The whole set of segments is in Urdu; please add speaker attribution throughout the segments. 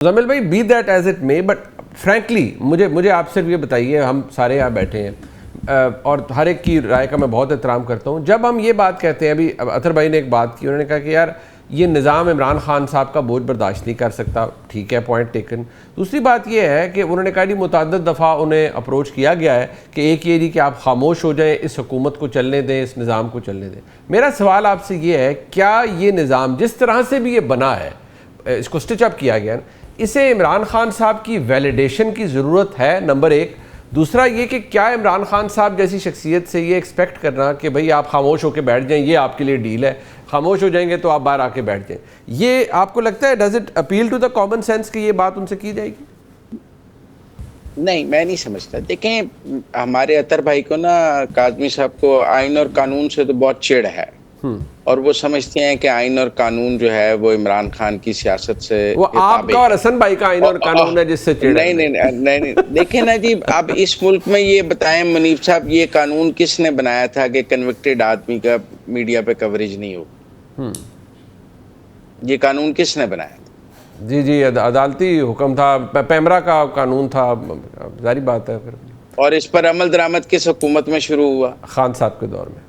Speaker 1: مزمل بھائی be that as it may but frankly مجھے آپ صرف یہ بتائیے، ہم سارے یہاں بیٹھے ہیں اور ہر ایک کی رائے کا میں بہت احترام کرتا ہوں. جب ہم یہ بات کہتے ہیں، ابھی اطہر بھائی نے ایک بات کی، انہوں نے کہا کہ یار یہ نظام عمران خان صاحب کا بوجھ برداشت نہیں کر سکتا. ٹھیک ہے، پوائنٹ ٹیکن. دوسری بات یہ ہے کہ انہوں نے کہا جی متعدد دفعہ انہیں اپروچ کیا گیا ہے کہ ایک یہ کہ آپ خاموش ہو جائیں، اس حکومت کو چلنے دیں، اس نظام کو چلنے دیں. میرا سوال آپ سے یہ ہے، کیا یہ نظام جس طرح سے بھی یہ بنا ہے، اس کو سٹچ اپ کیا گیا ہے، اسے عمران خان صاحب کی ویلیڈیشن کی ضرورت ہے؟ نمبر ایک. دوسرا یہ کہ کیا عمران خان صاحب جیسی شخصیت سے یہ ایکسپیکٹ کرنا کہ بھئی آپ خاموش ہو کے بیٹھ جائیں، یہ آپ کے لیے ڈیل ہے، خاموش ہو جائیں گے تو آپ باہر آ کے بیٹھ جائیں، یہ آپ کو لگتا ہے does it appeal to the common sense کہ یہ بات ان سے کی جائے گی؟
Speaker 2: نہیں، میں نہیں سمجھتا. دیکھیں، ہمارے اطہر بھائی کو نا، کاظمی صاحب کو آئین اور قانون سے تو بہت چڑ ہے، اور وہ سمجھتے ہیں کہ آئین اور قانون جو ہے وہ عمران خان کی سیاست سے
Speaker 1: وہ آپ کا اور حسن بھائی کا آئین اور قانون ہے جس سے چڑ ہے.
Speaker 2: نہیں دیکھیں نا جی، اب اس ملک میں یہ بتائیں منیب صاحب، یہ قانون کس نے بنایا تھا کہ کنوکٹڈ آدمی کا میڈیا پہ کوریج نہیں ہو؟ یہ قانون کس نے بنایا تھا؟
Speaker 1: جی عدالتی حکم تھا، پیمرا کا قانون تھا، ظاہری بات ہے. پھر
Speaker 2: اور اس پر عمل درآمد کس حکومت میں شروع ہوا؟
Speaker 1: خان صاحب کے دور میں.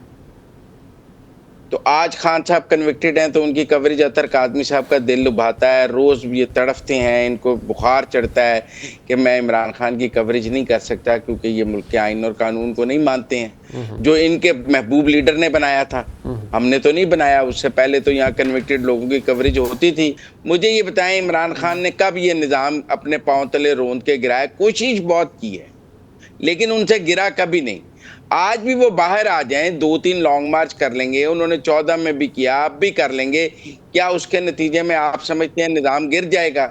Speaker 2: تو آج خان صاحب کنوکٹڈ ہیں تو ان کی کوریج اطہر کاظمی صاحب کا دل لبھاتا ہے. روز یہ تڑفتے ہیں، ان کو بخار چڑھتا ہے کہ میں عمران خان کی کوریج نہیں کر سکتا کیونکہ یہ ملک کے آئین اور قانون کو نہیں مانتے ہیں، جو ان کے محبوب لیڈر نے بنایا تھا. ہم نے تو نہیں بنایا، اس سے پہلے تو یہاں کنوکٹڈ لوگوں کی کوریج ہوتی تھی. مجھے یہ بتائیں، عمران خان نے کب یہ نظام اپنے پاؤں تلے روند کے گرایا؟ کوشش بہت کی ہے لیکن ان سے گرا کبھی نہیں. آج بھی وہ باہر آ جائیں، 2-3 لانگ مارچ کر لیں گے، انہوں نے 14 میں بھی کیا، اب بھی کر لیں گے. کیا اس کے نتیجے میں آپ سمجھتے ہیں نظام گر جائے گا؟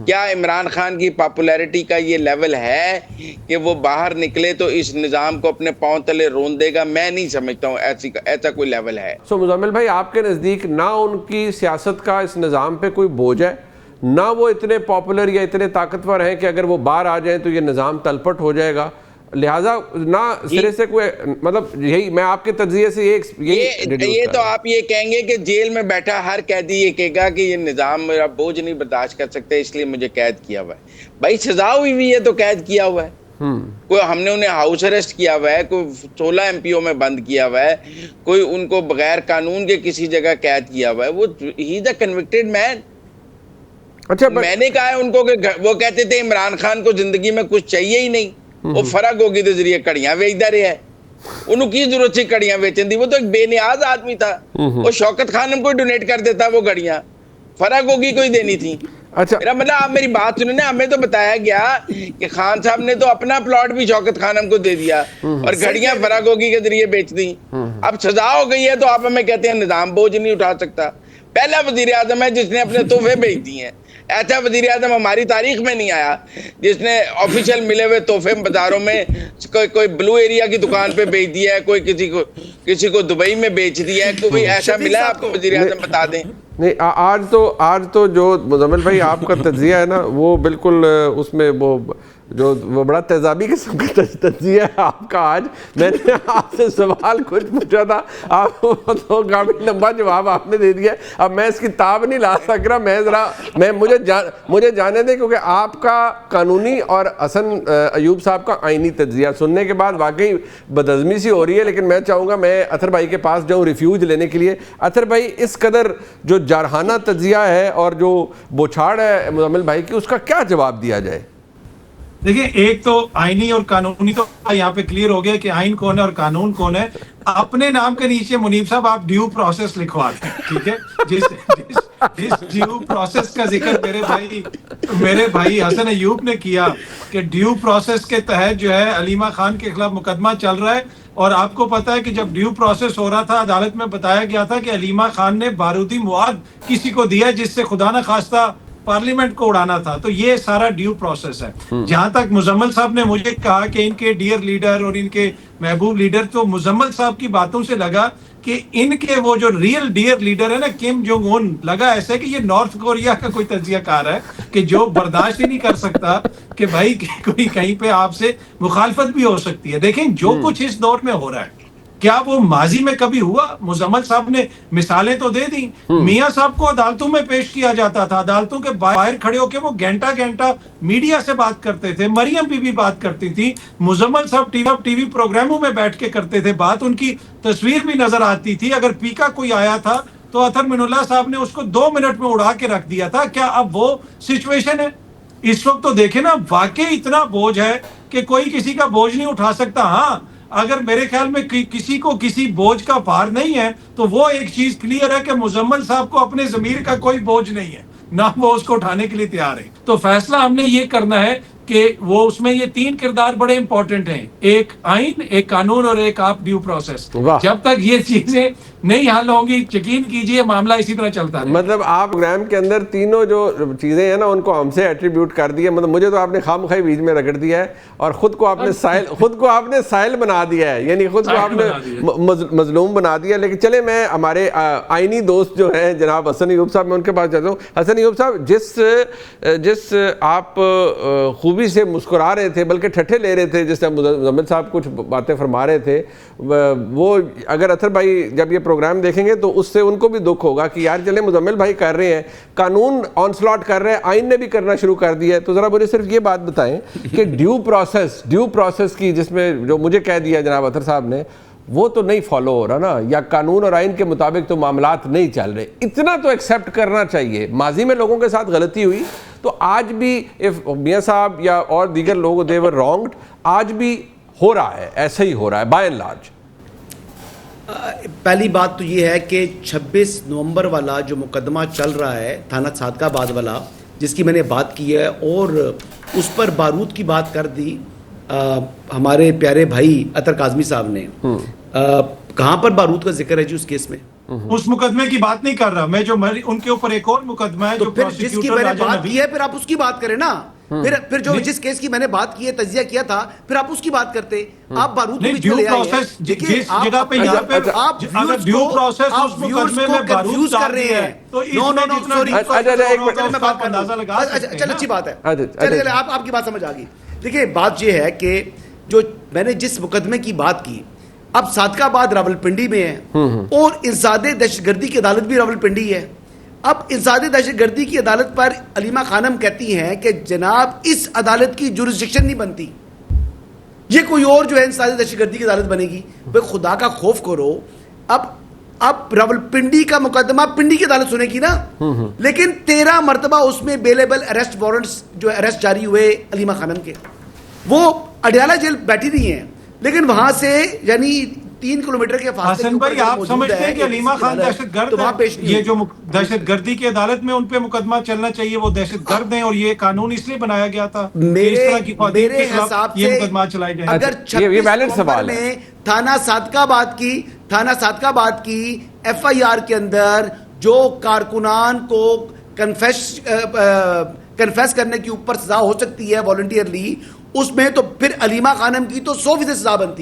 Speaker 2: کیا عمران خان کی پاپولیرٹی کا یہ لیول ہے کہ وہ باہر نکلے تو اس نظام کو اپنے پاؤں تلے رون دے گا؟ میں نہیں سمجھتا ہوں ایسا کوئی لیول ہے.
Speaker 1: مزمل بھائی، آپ کے نزدیک نہ ان کی سیاست کا اس نظام پہ کوئی بوجھ ہے، نہ وہ اتنے پاپولر یا اتنے طاقتور ہیں کہ اگر وہ باہر آ جائیں تو یہ نظام تلپٹ ہو جائے گا، لہٰذا نہ سرے سے کوئی، مطلب یہی میں آپ کے تجزیے سے
Speaker 2: یہ تو آپ یہ کہیں گے کہ جیل میں بیٹھا ہر قیدی یہ کہے گا کہ یہ نظام میرا بوجھ نہیں برداشت کر سکتے اس لیے مجھے قید کیا ہوا ہے. بھائی سزا ہوئی ہے تو قید کیا ہوا ہے. کوئی ہم نے انہیں ہاؤس اریسٹ کیا ہوا ہے، کوئی 16 MP میں بند کیا ہوا ہے، کوئی ان کو بغیر قانون کے کسی جگہ قید کیا ہوا ہے. وہ ہی از اے کنوکٹڈ مین.
Speaker 1: اچھا،
Speaker 2: میں نے کہا ہے ان کو کہ وہ کہتے تھے عمران خان کو زندگی میں کچھ چاہیے ہی نہیں، وہ فرق ہوگی تو ذریعے کڑیاں ویچتا رہا ہے. انہوں کی ضرورت سے کڑیاں بیچن دی؟ وہ تو ایک بے نیاز آدمی تھا. وہ شوکت خانم کو ڈونیٹ کر دیتا وہ گھڑیاں، فرق ہوگی کوئی دینی تھی.
Speaker 1: اچھا
Speaker 2: میرا مطلب آپ میری بات سنیں نا، ہمیں تو بتایا گیا کہ خان صاحب نے تو اپنا پلاٹ بھی شوکت خانم کو دے دیا اور گھڑیاں فرق ہوگی کے ذریعے بیچ دی. اب سزا ہو گئی ہے تو آپ ہمیں کہتے ہیں نظام بوجھ نہیں اٹھا سکتا. پہلا وزیر اعظم ہے جس نے اپنے تحفے بیچ دیے ہیں. ایسا وزیر اعظم ہماری تاریخ میں نہیں آیا جس نے آفیشیل ملے ہوئے تحفے بازاروں میں کوئی بلو ایریا کی دکان پہ بیچ دیا ہے، کوئی کسی کو دبئی میں بیچ دیا ہے. کوئی ایسا ملا ہے آپ کو وزیر اعظم؟ بتا دیں.
Speaker 1: نہیں، آج تو جو مزمل بھائی آپ کا تجزیہ ہے نا، وہ بالکل اس میں وہ بڑا تیزابی قسم کا تجزیہ ہے آپ کا. آج میں نے آپ سے سوال کچھ پوچھا تھا، آپ تو کافی لمبا جواب آپ نے دے دیا. اب میں اس کی تاب نہیں لا سک رہا. مجھے جانے دیں، کیونکہ آپ کا قانونی اور حسن ایوب صاحب کا آئینی تجزیہ سننے کے بعد واقعی بدعزمی سی ہو رہی ہے. لیکن میں چاہوں گا میں اطہر بھائی کے پاس جاؤں ریفیوج لینے کے لیے. اطہر بھائی، اس قدر جو جارحانہ تجزیہ ہے اور جو بوچھاڑ ہے مزمل بھائی کی، اس کا کیا جواب دیا جائے؟
Speaker 3: دیکھیں، ایک تو آئینی اور قانونی تو یہاں پہ کلیئر ہو گیا کہ آئین کون ہے اور قانون کون ہے. اپنے نام کے نیچے منیب صاحب آپ ڈیو پروسیس لکھوا دیں، ٹھیک ہے؟ جس ڈیو پروسیس کا ذکر میرے بھائی حسن ایوب نے کیا کہ ڈیو پروسیس کے تحت جو ہے علیمہ خان کے خلاف مقدمہ چل رہا ہے. اور آپ کو پتا ہے کہ جب ڈیو پروسیس ہو رہا تھا، عدالت میں بتایا گیا تھا کہ علیمہ خان نے بارودی مواد کسی کو دیا جس سے خدا نہ خواستہ پارلیمنٹ کو اڑانا تھا. تو یہ سارا ڈیو پروسیس ہے. جہاں تک مزمل صاحب نے مجھے کہا کہ ان کے ڈیئر لیڈر اور ان کے محبوب لیڈر، تو مزمل صاحب کی باتوں سے لگا کہ ان کے وہ جو ریئل ڈیئر لیڈر ہے نا، کم جونگ ان، لگا ایسے کہ یہ نارتھ کوریا کا کوئی تجزیہ کار ہے کہ جو برداشت ہی نہیں کر سکتا کہ بھائی کوئی کہیں پہ آپ سے مخالفت بھی ہو سکتی ہے. دیکھیں جو کچھ اس دور میں ہو رہا ہے کیا وہ ماضی میں کبھی ہوا؟ مزمل صاحب نے مثالیں تو دے دی. میاں صاحب کو عدالتوں میں پیش کیا جاتا تھا, عدالتوں کے باہر کھڑے ہو کے وہ گھنٹہ گھنٹہ میڈیا سے بات کرتے تھے. مریم بی بی بات کرتی تھی, مزمل صاحب ٹی وی پروگراموں میں بیٹھ کے کرتے تھے بات, ان کی تصویر بھی نظر آتی تھی. اگر پی کا کوئی آیا تھا تو اطہر من اللہ صاحب نے اس کو 2 منٹ میں اڑا کے رکھ دیا تھا. کیا اب وہ سچویشن ہے اس وقت؟ تو دیکھیں نا, واقعی اتنا بوجھ ہے کہ کوئی کسی کا بوجھ نہیں اٹھا سکتا. ہاں اگر میرے خیال میں کسی کو کسی بوجھ کا بھار نہیں ہے تو وہ ایک چیز کلیئر ہے کہ مزمل صاحب کو اپنے ضمیر کا کوئی بوجھ نہیں ہے, نہ وہ اس کو اٹھانے کے لیے تیار ہے. تو فیصلہ ہم نے یہ کرنا ہے کہ وہ اس میں یہ 3 کردار بڑے امپورٹنٹ ہیں, ایک آئین, ایک قانون اور ایک آپ ڈیو پروسیس. جب تک یہ چیزیں نہیں حل ہوں گی, یقین کیجئے معاملہ اسی طرح چلتا ہے.
Speaker 1: مطلب آپ پروگرام کے اندر تینوں جو چیزیں ہیں نا ان کو ہم سے ایٹریبیوٹ کر دیا. مطلب مجھے تو آپ نے خامخواہ بیچ میں رگڑ دیا ہے اور خود کو آپ نے سائل بنا دیا ہے, یعنی خود کو آپ نے مظلوم بنا دیا. لیکن چلے میں ہمارے آئینی دوست جو ہیں جناب حسن ایوب صاحب, میں ان کے پاس جاتا ہوں. حسن ایوب صاحب, جس آپ خوبی سے مسکرا رہے تھے بلکہ ٹھٹھے لے رہے تھے, جس سے مزمل صاحب کچھ باتیں فرما رہے تھے, وہ اگر اطہر بھائی جب یہ پروگرام دیکھیں گے تو اس سے ان کو بھی دکھ ہوگا کہ یار چلے مزمل بھائی کر رہے ہیں, قانون آن سلاٹ کر رہے ہیں, آئین نے بھی کرنا شروع کر دیا ہے. تو ذرا مجھے صرف یہ بات بتائیں کہ ڈیو پروسیس کی جس میں جو مجھے کہہ دیا جناب اطہر صاحب نے, وہ تو نہیں فالو ہو رہا نا, یا قانون اور آئین کے مطابق تو معاملات نہیں چل رہے. اتنا تو ایکسیپٹ کرنا چاہیے. ماضی میں لوگوں کے ساتھ غلطی ہوئی تو آج بھی میاں صاحب یا اور دیگر لوگ they were wronged, آج بھی ہو رہا ہے, ایسا ہی ہو رہا ہے بائی اینڈ لارج.
Speaker 4: پہلی بات تو یہ ہے کہ 26 نومبر والا جو مقدمہ چل رہا ہے تھانہ صادقہ آباد والا, جس کی میں نے بات کی ہے اور اس پر بارود کی بات کر دی ہمارے پیارے بھائی اطہر کاظمی صاحب نے, کہاں پر بارود کا ذکر ہے جی اس کیس میں؟
Speaker 3: اس مقدمے کی بات نہیں کر رہا میں, جو ان کے اوپر ایک اور مقدمہ ہے
Speaker 4: تو پھر جس کی میں نے بات کی ہے پھر آپ اس کی بات کریں نا. پھر جو جس کیس کی میں نے بات کی ہے, تجزیہ کیا تھا, پھر آپ اس کی بات کرتے. آپ بارود کو بیچ میں لے آئے ہیں.
Speaker 3: جس جگہ پہ یہاں پہ
Speaker 4: آپ ڈیو پروسیس اس مقدمے میں بارود کر رہے ہیں. نو سوری, چل اچھی بات ہے, چل آپ کی بات سمجھ آ گئی. دیکھیں بات یہ ہے کہ جو میں نے جس مقدمے کی بات کی, اب صادقہ آباد راولپنڈی میں ہے اور انسداد دہشت گردی کی عدالت بھی راولپنڈی ہے. اب انسداد دہشت گردی کی عدالت پر علیمہ خانم کہتی ہیں کہ جناب اس عدالت کی جورسڈکشن نہیں بنتی, یہ کوئی اور جو ہے انسداد دہشت گردی کی عدالت بنے گی. بھائی خدا کا خوف کرو, اب راولپنڈی کا مقدمہ پنڈی کی عدالت سنے گی نا, لیکن 13 مرتبہ اس میں بیلیبل اریسٹ وارنٹس جو اریسٹ جاری ہوئے علیمہ خانم کے, وہ اڈیالہ جیل بیٹھی رہی ہیں, لیکن وہاں سے یعنی 3 کلومیٹر کے فاصلے
Speaker 3: حسن بھائی آپ سمجھتے ہیں کہ علیمہ خان دہشت گرد ہے؟ یہ جو دہشت گردی کی عدالت میں ان پہ مقدمہ چلنا چاہیے, وہ دہشت گرد ہیں اور یہ قانون اس لیے بنایا گیا تھا
Speaker 4: میرے حساب سے
Speaker 3: مقدمہ چلائے گئے.
Speaker 4: اگر 26 نومبر میں تھانہ صادقہ آباد کی ایف آئی آر کے اندر جو کارکنان کو کنفیس کرنے کی اوپر سزا ہو سکتی ہے والنٹیئرلی, اس میں تو پھر علیمہ خانم کی تو 100% سزا بنتی ہے.